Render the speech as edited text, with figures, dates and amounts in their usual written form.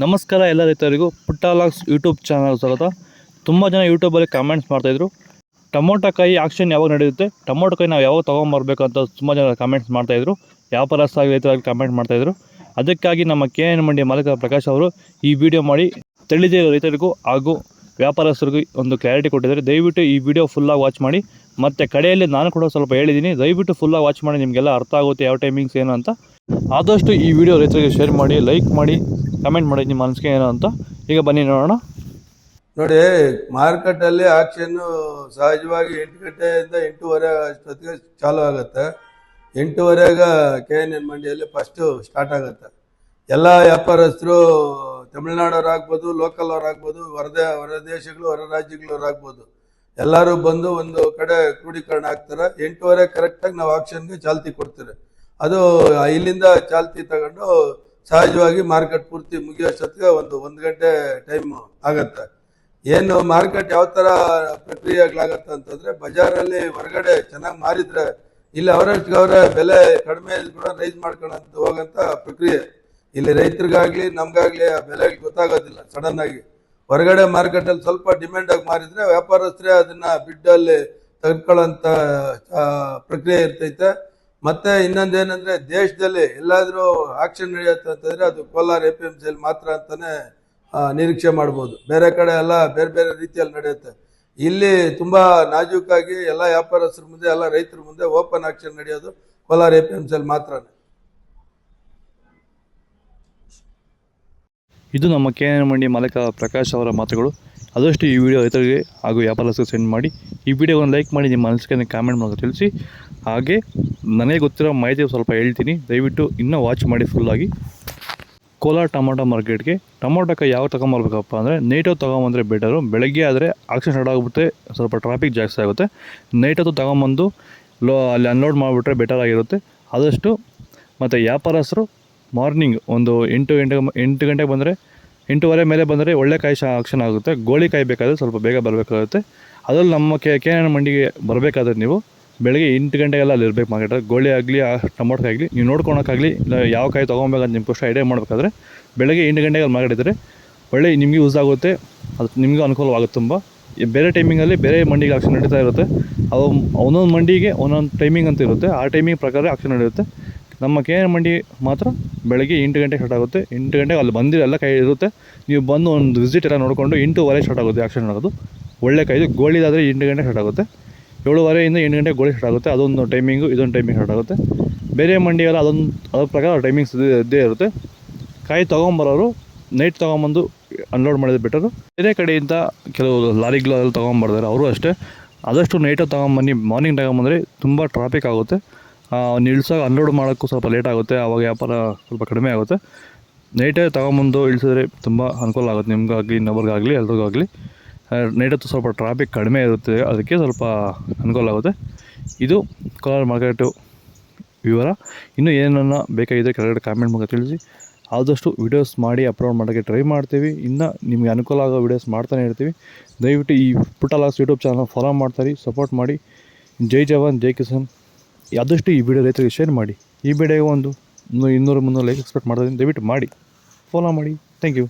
ನಮಸ್ಕಾರ ಎಲ್ಲ ರೈತರಿಗೂ ಪುಟ್ಟ ಲಾಗ್ಸ್ ಯೂಟ್ಯೂಬ್ ಚಾನಲ್ ಸ್ವಾಗತ. ತುಂಬ ಜನ ಯೂಟ್ಯೂಬಲ್ಲಿ ಕಾಮೆಂಟ್ಸ್ ಮಾಡ್ತಾಯಿದ್ರು, ಟೊಮೊಟೊಕಾಯಿ ಆಕ್ಷನ್ ಯಾವಾಗ ನಡೆಯುತ್ತೆ, ಟೊಮೊಟೊಕಾಯಿ ನಾವು ಯಾವಾಗ ತೊಗೊಂಬರ್ಬೇಕು ಅಂತ ತುಂಬ ಜನ ಕಾಮೆಂಟ್ಸ್ ಮಾಡ್ತಾಯಿದ್ರು. ವ್ಯಾಪಾರಸ್ಥರಾಗಿ ರೈತರಾಗಿ ಕಾಮೆಂಟ್ ಮಾಡ್ತಾಯಿದ್ರು. ಅದಕ್ಕಾಗಿ ನಮ್ಮ KN ಮಂಡಿ ಮಾಲೀಕ ಪ್ರಕಾಶ್ ಅವರು ಈ ವಿಡಿಯೋ ಮಾಡಿ ತಿಳಿದ ರೈತರಿಗೂ ಹಾಗೂ ವ್ಯಾಪಾರಸ್ಥರಿಗೂ ಒಂದು ಕ್ಲಾರಿಟಿ ಕೊಟ್ಟಿದ್ದಾರೆ. ದಯವಿಟ್ಟು ಈ ವಿಡಿಯೋ ಫುಲ್ಲಾಗಿ ವಾಚ್ ಮಾಡಿ. ಮತ್ತು ಕಡೆಯಲ್ಲಿ ನಾನು ಕೂಡ ಸ್ವಲ್ಪ ಹೇಳಿದ್ದೀನಿ, ದಯವಿಟ್ಟು ಫುಲ್ಲಾಗಿ ವಾಚ್ ಮಾಡಿ, ನಿಮಗೆಲ್ಲ ಅರ್ಥ ಆಗುತ್ತೆ ಯಾವ ಟೈಮಿಂಗ್ಸ್ ಏನು ಅಂತ. ಆದಷ್ಟು ಈ ವಿಡಿಯೋ ರೈತರಿಗೆ ಶೇರ್ ಮಾಡಿ, ಲೈಕ್ ಮಾಡಿ, ಕಮೆಂಟ್ ಮಾಡಿ ನಿಮ್ಮ ಮನಸ್ಸಿಗೆ ಏನು ಅಂತ. ಈಗ ಬನ್ನಿ ನೋಡೋಣ. ನೋಡಿ, ಮಾರ್ಕೆಟಲ್ಲಿ ಆಕ್ಷನ್ನು ಸಹಜವಾಗಿ 8 ಗಂಟೆಯಿಂದ 8:30 ಅಷ್ಟೊತ್ತಿಗೆ ಚಾಲು ಆಗುತ್ತೆ. 8:30ಗೆ KN ಮಂಡಿಯಲ್ಲಿ ಫಸ್ಟು ಸ್ಟಾರ್ಟ್ ಆಗುತ್ತೆ. ಎಲ್ಲ ವ್ಯಾಪಾರಸ್ಥರು ತಮಿಳ್ನಾಡವ್ರು ಆಗ್ಬೋದು, ಲೋಕಲ್ ಅವ್ರು ಆಗ್ಬೋದು, ಹೊರ ದೇಶಗಳು ಹೊರ ರಾಜ್ಯಗಳವ್ರು ಆಗ್ಬೋದು, ಎಲ್ಲರೂ ಬಂದು ಒಂದು ಕಡೆ ಕ್ರೋಢೀಕರಣ ಆಗ್ತಾರೆ. 8:30 ಕರೆಕ್ಟಾಗಿ ನಾವು ಆಕ್ಷನ್ಗೆ ಚಾಲ್ತಿ ಕೊಡ್ತೀವಿ. ಅದು ಇಲ್ಲಿಂದ ಚಾಲ್ತಿ ತಗೊಂಡು ಸಹಜವಾಗಿ ಮಾರ್ಕೆಟ್ ಪೂರ್ತಿ ಮುಗಿಯೋಷ್ಟೊತ್ತಿಗೆ ಒಂದು ಗಂಟೆ ಟೈಮ್ ಆಗತ್ತೆ. ಏನು ಮಾರ್ಕೆಟ್ ಯಾವ ಥರ ಪ್ರಕ್ರಿಯೆಗಳಾಗತ್ತೆ ಅಂತಂದರೆ, ಬಜಾರಲ್ಲಿ ಹೊರಗಡೆ ಚೆನ್ನಾಗಿ ಮಾರಿದ್ರೆ ಇಲ್ಲಿ ಅವರಷ್ಟಿಗೆ ಅವರೇ ಬೆಲೆ ಕಡಿಮೆ ಕೂಡ ರೈಸ್ ಮಾಡ್ಕೊಳ್ಳೋಂತ ಹೋಗೋಂಥ ಪ್ರಕ್ರಿಯೆ. ಇಲ್ಲಿ ರೈತರಿಗಾಗಲಿ ನಮಗಾಗಲಿ ಆ ಬೆಲೆ ಗೊತ್ತಾಗೋದಿಲ್ಲ. ಸಡನ್ನಾಗಿ ಹೊರಗಡೆ ಮಾರ್ಕೆಟಲ್ಲಿ ಸ್ವಲ್ಪ ಡಿಮ್ಯಾಂಡಾಗಿ ಮಾರಿದರೆ ವ್ಯಾಪಾರಸ್ಥರೇ ಅದನ್ನು ಬಿಡ್ಡಲ್ಲಿ ತೆಗೆದುಕೊಳ್ಳೋಂಥ ಪ್ರಕ್ರಿಯೆ ಇರ್ತೈತೆ. ಮತ್ತೆ ಇನ್ನೊಂದೇನೆಂದರೆ, ದೇಶದಲ್ಲಿ ಎಲ್ಲಾದರೂ ಆಕ್ಷನ್ ನಡೆಯುತ್ತೆ ಅಂತಂದರೆ ಅದು ಕೋಲಾರ APMC ಮಾತ್ರ ಅಂತಲೇ ನಿರೀಕ್ಷೆ ಮಾಡ್ಬೋದು. ಬೇರೆ ಕಡೆ ಎಲ್ಲ ಬೇರೆ ಬೇರೆ ರೀತಿಯಲ್ಲಿ ನಡೆಯುತ್ತೆ. ಇಲ್ಲಿ ತುಂಬ ನಾಜೂಕಾಗಿ ಎಲ್ಲ ವ್ಯಾಪಾರಸ್ಥರ ಮುಂದೆ, ಎಲ್ಲ ರೈತರ ಮುಂದೆ ಓಪನ್ ಆಕ್ಷನ್ ನಡೆಯೋದು ಕೋಲಾರ APMC ಮಾತ್ರ. ಇದು ನಮ್ಮ KN ಮಂಡಿ ಮಾಲೀಕ ಪ್ರಕಾಶ್ ಅವರ ಮಾತುಗಳು. ಆದಷ್ಟು ಈ ವಿಡಿಯೋ ರೈತರಿಗೆ ಹಾಗೂ ವ್ಯಾಪಾರಸ್ಥರಿಗೆ ಸೆಂಡ್ ಮಾಡಿ, ಈ ವಿಡಿಯೋವನ್ನು ಲೈಕ್ ಮಾಡಿ, ನಿಮ್ಮ ಅನಿಸಿಕೆಯನ್ನು ಕಾಮೆಂಟ್ ಮೂಲಕ ತಿಳಿಸಿ. ಹಾಗೆ ನನಗೆ ಗೊತ್ತಿರೋ ಮಾಹಿತಿ ಸ್ವಲ್ಪ ಹೇಳ್ತೀನಿ, ದಯವಿಟ್ಟು ಇನ್ನೂ ವಾಚ್ ಮಾಡಿ ಫುಲ್ಲಾಗಿ. ಕೋಲಾರ ಟೊಮೊಟೊ ಮಾರ್ಕೆಟ್ಗೆ ಟೊಮೊಟೊಕಾಯಿ ಯಾವ ತೊಗೊಂಬರ್ಬೇಕಪ್ಪ ಅಂದರೆ, ನೈಟ್ ಹೊತ್ತು ತೊಗೊಂಬಂದರೆ ಬೆಟರು. ಬೆಳಗ್ಗೆ ಆದರೆ ಆಕ್ಷನ್ ಸ್ಟಾರ್ಟ್ ಆಗಿಬಿಟ್ರೆ ಸ್ವಲ್ಪ ಟ್ರಾಫಿಕ್ ಜಾಸ್ತಿ ಆಗುತ್ತೆ. ನೈಟ್ ಹೊತ್ತು ತೊಗೊಂಬಂದು ಅಲ್ಲಿ ಅನ್ಲೋಡ್ ಮಾಡಿಬಿಟ್ರೆ ಬೆಟರ್ ಆಗಿರುತ್ತೆ ಆದಷ್ಟು. ಮತ್ತು ವ್ಯಾಪಾರಸ್ಥರು ಮಾರ್ನಿಂಗ್ ಒಂದು 8 ಗಂಟೆಗೆ ಬಂದರೆ, 8:30 ಮೇಲೆ ಬಂದರೆ ಒಳ್ಳೆ ಕಾಯಿ ಆಕ್ಷನ್ ಆಗುತ್ತೆ. ಗೋಳಿ ಕಾಯಿ ಬೇಕಾದರೆ ಸ್ವಲ್ಪ ಬೇಗ ಬರಬೇಕಾಗುತ್ತೆ. ಅದರಲ್ಲಿ ನಮ್ಮ KN ಮಂಡಿಗೆ ಬರಬೇಕಾದ್ರೆ ನೀವು ಬೆಳಗ್ಗೆ 8 ಗಂಟೆಗೆಲ್ಲ ಅಲ್ಲಿ ಇರಬೇಕು ಮಾರ್ಕೆಟಲ್ಲಿ. ಗೋಳಿ ಆಗಲಿ ಟೊಮೊಟೊ ಆಗಲಿ ನೀವು ನೋಡ್ಕೊಳಕ್ಕಾಗಲಿ, ಇಲ್ಲ ಯಾವ ಕಾಯಿ ತೊಗೊಬೇಕಂತ ನಿಮ್ಮ ಫಸ್ಟ್ ಐಡಿಯಾ ಮಾಡಬೇಕಾದ್ರೆ ಬೆಳಗ್ಗೆ 8 ಗಂಟೆಗೆ ಅಲ್ಲಿ ಮಾರ್ಕೆಟ್ ಇದ್ದರೆ ಒಳ್ಳೆ ನಿಮಗೆ ಯೂಸ್ ಆಗುತ್ತೆ. ಅದು ನಿಮಗೂ ಅನುಕೂಲವಾಗುತ್ತೆ ತುಂಬ. ಬೇರೆ ಟೈಮಿಂಗಲ್ಲಿ ಬೇರೆ ಮಂಡಿಗೆ ಆಕ್ಷನ್ ನಡೀತಾ ಇರುತ್ತೆ. ಅವು ಒಂದೊಂದು ಮಂಡಿಗೆ ಒಂದೊಂದು ಟೈಮಿಂಗ್ ಅಂತ ಇರುತ್ತೆ. ಆ ಟೈಮಿಂಗ್ ಪ್ರಕಾರ ಆಕ್ಷನ್ ನಡೆಯುತ್ತೆ. ನಮ್ಮ KN ಮಂಡಿ ಮಾತ್ರ ಬೆಳಗ್ಗೆ 8 ಗಂಟೆಗೆ ಸ್ಟಾರ್ಟ್ ಆಗುತ್ತೆ. 8 ಗಂಟೆಗೆ ಅಲ್ಲಿ ಬಂದಿರೋ ಎಲ್ಲ ಕಾಯಿ ಇರುತ್ತೆ. ನೀವು ಬಂದು ಒಂದು ವಿಸಿಟ್ ಎಲ್ಲ ನೋಡಿಕೊಂಡು 8:30 ಸ್ಟಾರ್ಟ್ ಆಗುತ್ತೆ ಆಕ್ಷನ್ ಆಗೋದು. ಒಳ್ಳೆ ಕಾಯ್ದು ಗೋಳಿದಾದರೆ 8 ಗಂಟೆಗೆ ಸ್ಟಾರ್ಟ್ ಆಗುತ್ತೆ. 7:30ಯಿಂದ 8 ಗಂಟೆಗೆ ಗೋಳಿ ಸ್ಟಾರ್ಟ್ ಆಗುತ್ತೆ. ಅದೊಂದು ಟೈಮಿಂಗು, ಇದೊಂದು ಟೈಮಿಂಗ್ ಸ್ಟಾರ್ಟ್ ಆಗುತ್ತೆ. ಬೇರೆ ಮಂಡಿಗೆಲ್ಲ ಅದ್ರ ಪ್ರಕಾರ ಟೈಮಿಂಗ್ಸ್ ಇದ್ದೇ ಇರುತ್ತೆ. ಕಾಯಿ ತೊಗೊಂಬರೋರು ನೈಟ್ ತೊಗೊಂಬಂದು ಅನ್ಲೋಡ್ ಮಾಡಿದ್ರೆ ಬೆಟರು. ಬೇರೆ ಕಡೆಯಿಂದ ಕೆಲವು ಲಾರಿಗಳೆಲ್ಲ ತೊಗೊಂಬರ್ತಾರೆ, ಅವರು ಅಷ್ಟೇ. ಆದಷ್ಟು ನೈಟಲ್ಲಿ ತೊಗೊಂಬನ್ನಿ. ಮಾರ್ನಿಂಗ್ ತೊಗೊಂಬಂದರೆ ತುಂಬ ಟ್ರಾಫಿಕ್ ಆಗುತ್ತೆ. ನಿಲ್ಸೋ ಅನ್ಲೋಡ್ ಮಾಡೋಕ್ಕೂ ಸ್ವಲ್ಪ ಲೇಟ್ ಆಗುತ್ತೆ. ಆವಾಗ ವ್ಯಾಪಾರ ಸ್ವಲ್ಪ ಕಡಿಮೆ ಆಗುತ್ತೆ. ನೈಟೇ ತೊಗೊಂಬಂದು ಇಳಿಸಿದ್ರೆ ತುಂಬ ಅನುಕೂಲ ಆಗುತ್ತೆ, ನಿಮಗಾಗಲಿ ಇನ್ನೊಬ್ರಿಗಾಗಲಿ ಎಲ್ರಿಗಾಗಲಿ. ನೈಟ್ ಹೊತ್ತು ಸ್ವಲ್ಪ ಟ್ರಾಫಿಕ್ ಕಡಿಮೆ ಇರುತ್ತೆ, ಅದಕ್ಕೆ ಸ್ವಲ್ಪ ಅನುಕೂಲ ಆಗುತ್ತೆ. ಇದು ಕೋಲಾರ ಮಾರ್ಕೆಟು ವಿವರ. ಇನ್ನೂ ಏನನ್ನ ಬೇಕಾಗಿದೆ ಕೆಳಗಡೆ ಕಾಮೆಂಟ್ ಮೂಲಕ ತಿಳಿಸಿ. ಆದಷ್ಟು ವೀಡಿಯೋಸ್ ಮಾಡಿ ಅಪ್ಲೋಡ್ ಮಾಡೋಕ್ಕೆ ಟ್ರೈ ಮಾಡ್ತೀವಿ. ಇನ್ನು ನಿಮಗೆ ಅನುಕೂಲ ಆಗೋ ವೀಡಿಯೋಸ್ ಮಾಡ್ತಾನೆ ಇರ್ತೀವಿ. ದಯವಿಟ್ಟು ಈ ಪುಟ್ಟ ಲಾಗ್ಸ್ ಯೂಟ್ಯೂಬ್ ಚಾನಲ್ ಫಾಲೋ ಮಾಡ್ತಾರೆ, ಸಪೋರ್ಟ್ ಮಾಡಿ. ಜೈ ಜವಾನ್ ಜೈ ಕಿಸಾನ್. ಆದಷ್ಟು ಈ ವಿಡಿಯೋ ರೈತರಿಗೆ ಶೇರ್ ಮಾಡಿ. ಈ ವಿಡಿಯೋಗೆ ಒಂದು 200-300 ಲೈಕ್ ಎಕ್ಸ್ಪೆಕ್ಟ್ ಮಾಡ್ತಾಯಿದ್ದೀನಿ. ದಯವಿಟ್ಟು ಮಾಡಿ, ಫಾಲೋ ಮಾಡಿ. Thank you.